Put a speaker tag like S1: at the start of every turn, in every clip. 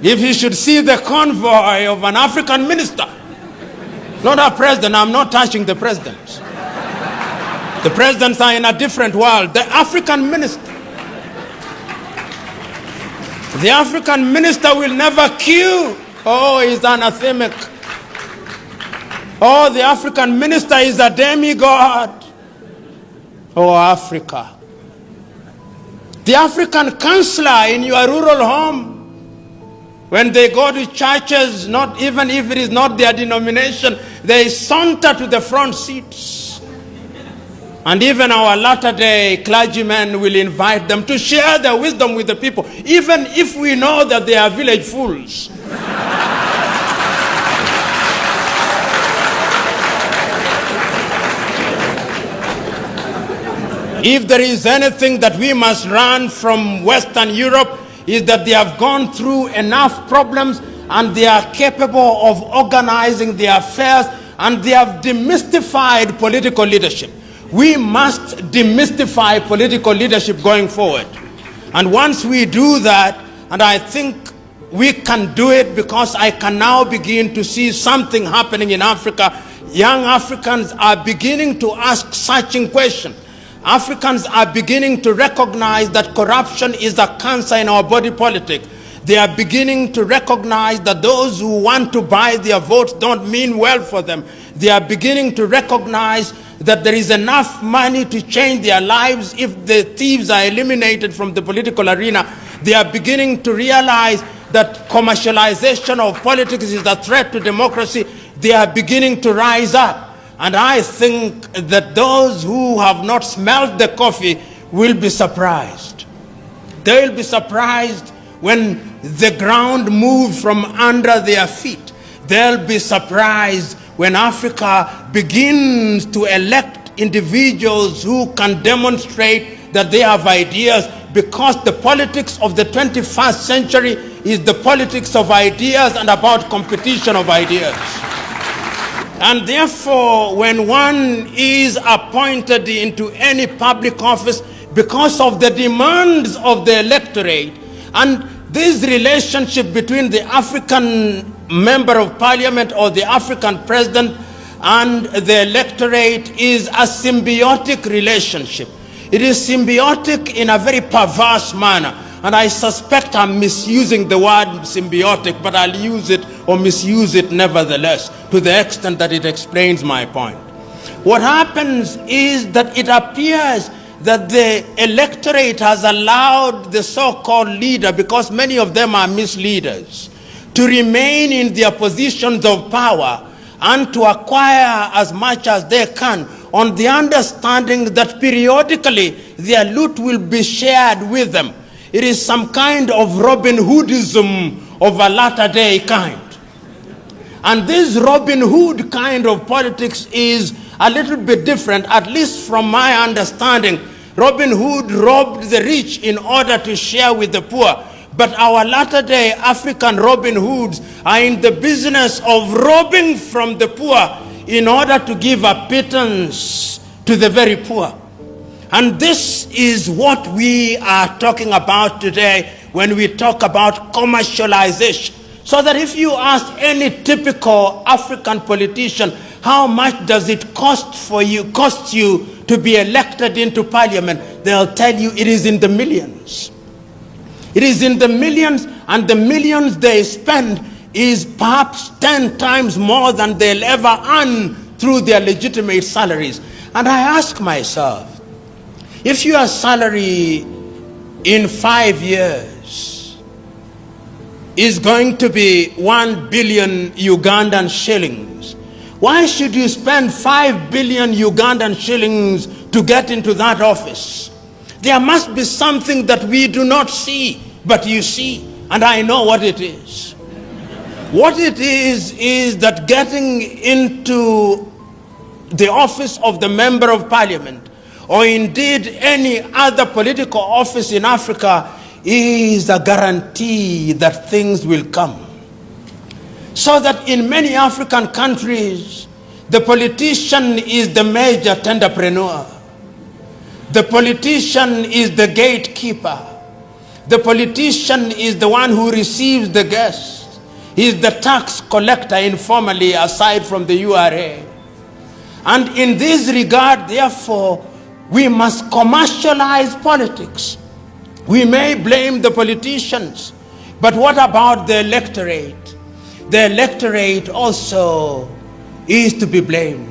S1: if he should see the convoy of an African minister, not our president, I'm not touching the presidents. The presidents are in a different world. The African minister. The African minister will never queue. Oh, he's anathemic. Oh, the African minister is a demigod. Oh, Africa. The African counselor in your rural home, when they go to churches, not even if it is not their denomination, they saunter to the front seats. And even our latter-day clergymen will invite them to share their wisdom with the people, even if we know that they are village fools. If there is anything that we must learn from Western Europe, is that they have gone through enough problems and they are capable of organizing their affairs, and they have demystified political leadership. We must demystify political leadership going forward. And once we do that, and I think we can do it because I can now begin to see something happening in Africa. Young Africans are beginning to ask searching questions. Africans are beginning to recognize that corruption is a cancer in our body politic. They are beginning to recognize that those who want to buy their votes don't mean well for them. They are beginning to recognize that there is enough money to change their lives if the thieves are eliminated from the political arena. They are beginning to realize that commercialization of politics is a threat to democracy. They are beginning to rise up. And I think that those who have not smelled the coffee will be surprised. They will be surprised when the ground moves from under their feet. They'll be surprised when Africa begins to elect individuals who can demonstrate that they have ideas, because the politics of the 21st century is the politics of ideas and about competition of ideas. And therefore, when one is appointed into any public office because of the demands of the electorate, and this relationship between the African member of parliament or the African president and the electorate is a symbiotic relationship. It is symbiotic in a very perverse manner. And I suspect I'm misusing the word symbiotic, but I'll use it or misuse it nevertheless, to the extent that it explains my point. What happens is that it appears that the electorate has allowed the so-called leader, because many of them are misleaders, to remain in their positions of power and to acquire as much as they can, on the understanding that periodically their loot will be shared with them. It is some kind of Robin Hoodism of a latter-day kind. And this Robin Hood kind of politics is a little bit different, at least from my understanding. Robin Hood robbed the rich in order to share with the poor. But our latter-day African Robin Hoods are in the business of robbing from the poor in order to give a pittance to the very poor. And this is what we are talking about today when we talk about commercialization. So that if you ask any typical African politician, how much does it cost you to be elected into parliament, they'll tell you it is in the millions. It is in the millions, and the millions they spend is perhaps 10 times more than they'll ever earn through their legitimate salaries. And I ask myself, if your salary in 5 years is going to be 1 billion Ugandan shillings, why should you spend 5 billion Ugandan shillings to get into that office? There must be something that we do not see, but you see, and I know what it is. What it is that getting into the office of the Member of Parliament, or indeed any other political office in Africa, is a guarantee that things will come. So that in many African countries, the politician is the major tenderpreneur. The politician is the gatekeeper. The politician is the one who receives the guests. He is the tax collector informally, aside from the URA. And in this regard, therefore, we must commercialize politics. We may blame the politicians, but what about the electorate? The electorate also is to be blamed.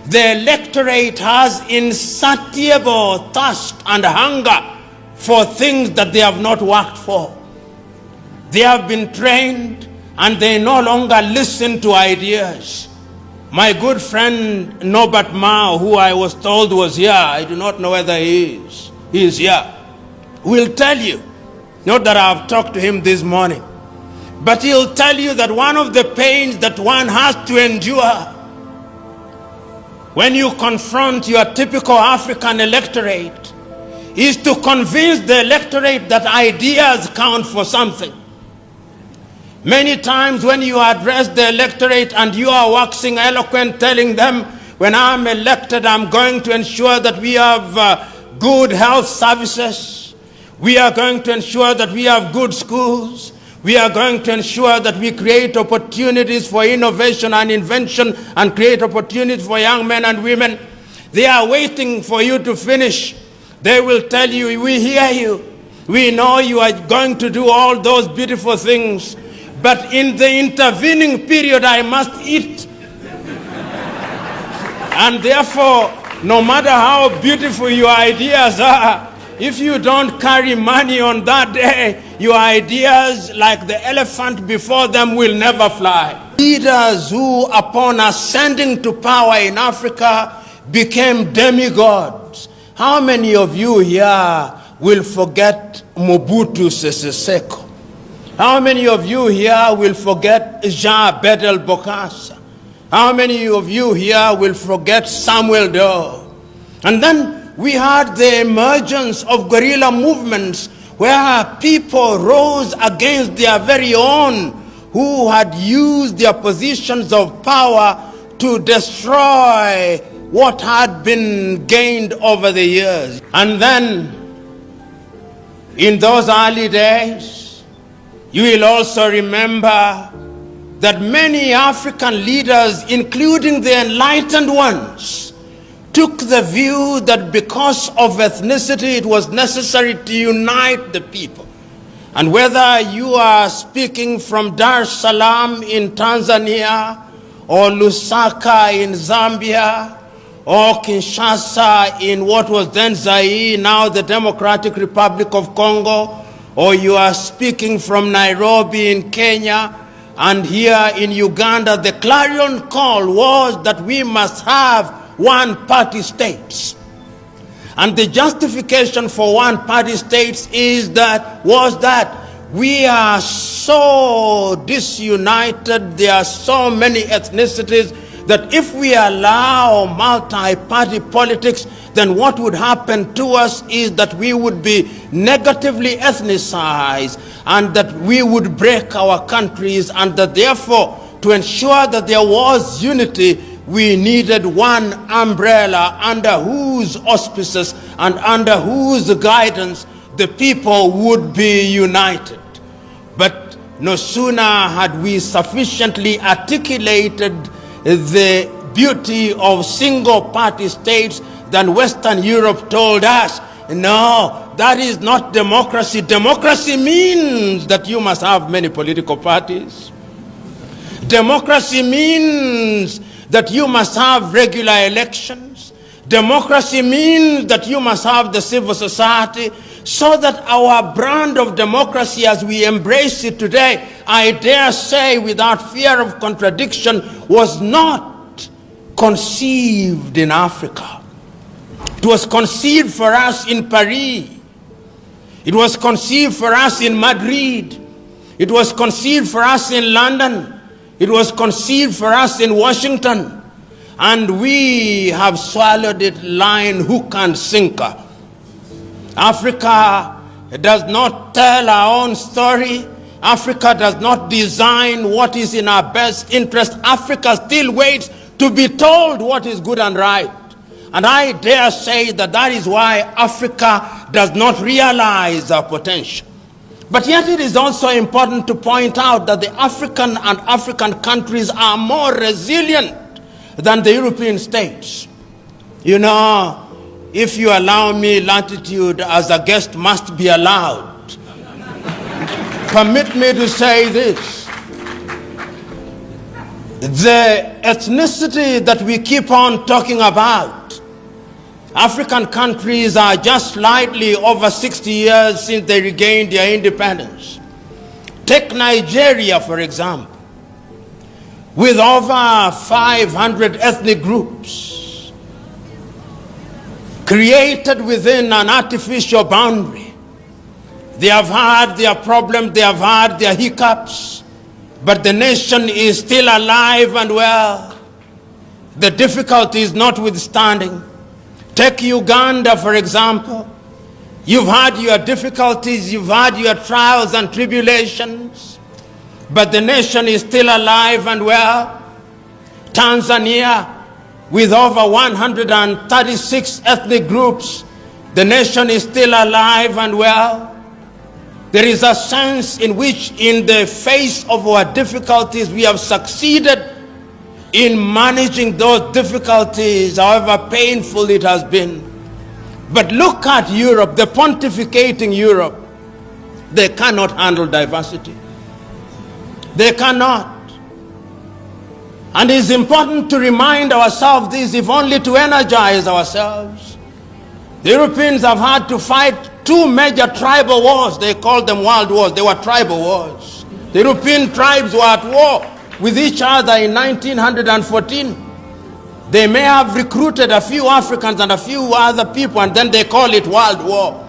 S1: The electorate has insatiable thirst and hunger for things that they have not worked for. They have been trained and they no longer listen to ideas. My good friend Norbert Mao, who I was told was here, I do not know whether he is here, will tell you, not that I have talked to him this morning, but he'll tell you that one of the pains that one has to endure when you confront your typical African electorate is to convince the electorate that ideas count for something. Many times when you address the electorate and you are waxing eloquent, telling them, when I'm elected, I'm going to ensure that we have good health services. We are going to ensure that we have good schools. We are going to ensure that we create opportunities for innovation and invention and create opportunities for young men and women. They are waiting for you to finish. They will tell you, we hear you. We know you are going to do all those beautiful things. But in the intervening period, I must eat. And therefore, no matter how beautiful your ideas are, if you don't carry money on that day, your ideas, like the elephant before them, will never fly. Leaders who, upon ascending to power in Africa, became demigods. How many of you here will forget Mobutu Sese Seko? How many of you here will forget Jean Bedel Bokassa? How many of you here will forget Samuel Doe? And then we had the emergence of guerrilla movements where people rose against their very own who had used their positions of power to destroy what had been gained over the years. And then, in those early days, you will also remember that many African leaders, including the enlightened ones, took the view that because of ethnicity it was necessary to unite the people. And whether you are speaking from Dar es Salaam in Tanzania, or Lusaka in Zambia, or Kinshasa in what was then Zaire, now the Democratic Republic of Congo, or you are speaking from Nairobi in Kenya, and here in Uganda, the clarion call was that we must have one-party states. And the justification for one-party states was that we are so disunited, there are so many ethnicities, that if we allow multi-party politics, then what would happen to us is that we would be negatively ethnicized and that we would break our countries, and that therefore, to ensure that there was unity, we needed one umbrella under whose auspices and under whose guidance the people would be united. But no sooner had we sufficiently articulated the beauty of single-party states than Western Europe told us, no, that is not democracy. Democracy means that you must have many political parties. Democracy means that you must have regular elections. Democracy means that you must have the civil society, so that our brand of democracy as we embrace it today, I dare say without fear of contradiction, was not conceived in Africa. It was conceived for us in Paris. It was conceived for us in Madrid. It was conceived for us in London. It was conceived for us in Washington, and we have swallowed it line, hook, and sinker. Africa does not tell our own story. Africa does not design what is in our best interest. Africa still waits to be told what is good and right. And I dare say that that is why Africa does not realize our potential. But yet it is also important to point out that the African and African countries are more resilient than the European states. You know, if you allow me latitude as a guest must be allowed, permit me to say this. The ethnicity that we keep on talking about, African countries are just slightly over 60 years since they regained their independence. Take Nigeria, for example, with over 500 ethnic groups created within an artificial boundary. They have had their problems, they have had their hiccups, but the nation is still alive and well. The difficulties notwithstanding. Take Uganda, for example. You've had your difficulties, you've had your trials and tribulations, but the nation is still alive and well. Tanzania, with over 136 ethnic groups, the nation is still alive and well. There is a sense in which, in the face of our difficulties, we have succeeded in managing those difficulties, however painful it has been. But look at Europe, the pontificating Europe. They cannot handle diversity. They cannot. And it's important to remind ourselves this, if only to energize ourselves. The Europeans have had to fight two major tribal wars. They called them world wars. They were tribal wars. The European tribes were at war with each other in 1914. They may have recruited a few Africans and a few other people, and then they call it World War.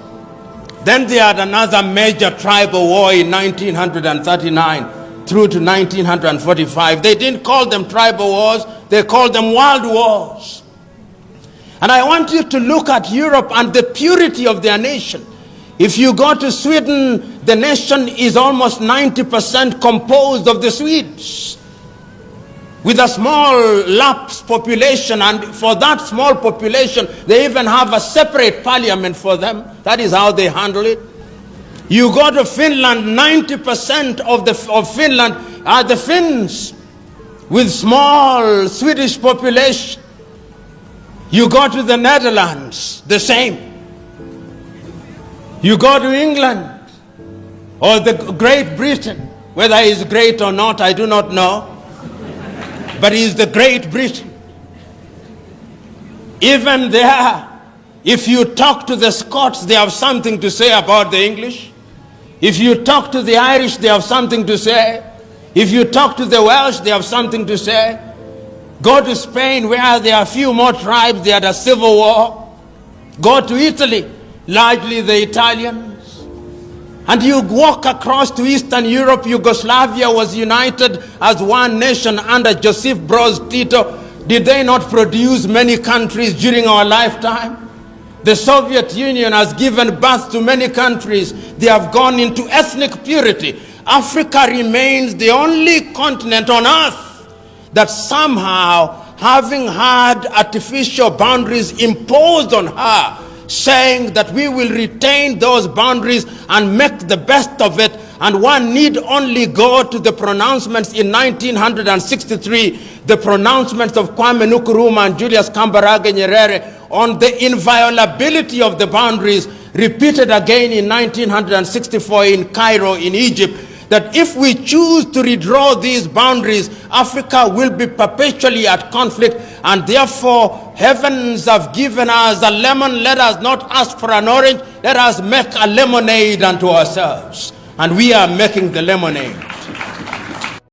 S1: Then they had another major tribal war in 1939 through to 1945. They didn't call them tribal wars, they called them world wars. And I want you to look at Europe and the purity of their nation. If you go to Sweden, the nation is almost 90% composed of the Swedes, with a small lapse population, and for that small population, they even have a separate parliament for them. That is how they handle it. You go to Finland, 90% of Finland are the Finns, with small Swedish population. You go to the Netherlands, the same. You go to England, or the Great Britain, whether it's great or not, I do not know. But it's the Great Britain. Even there, if you talk to the Scots, they have something to say about the English. If you talk to the Irish, they have something to say. If you talk to the Welsh, they have something to say. Go to Spain, where there are a few more tribes, they had a civil war. Go to Italy, largely the Italians. And you walk across to Eastern Europe. Yugoslavia was united as one nation under Joseph Broz Tito. Did they not produce many countries during our lifetime? The Soviet Union has given birth to many countries. They have gone into ethnic purity. Africa remains the only continent on earth that somehow, having had artificial boundaries imposed on her, saying that we will retain those boundaries and make the best of it. And one need only go to the pronouncements in 1963, the pronouncements of Kwame Nkrumah and Julius Kambarage Nyerere on the inviolability of the boundaries, repeated again in 1964 in Cairo, in Egypt, that if we choose to redraw these boundaries, Africa will be perpetually at conflict, and therefore heavens have given us a lemon. Let us not ask for an orange, let us make a lemonade unto ourselves. And we are making the lemonade.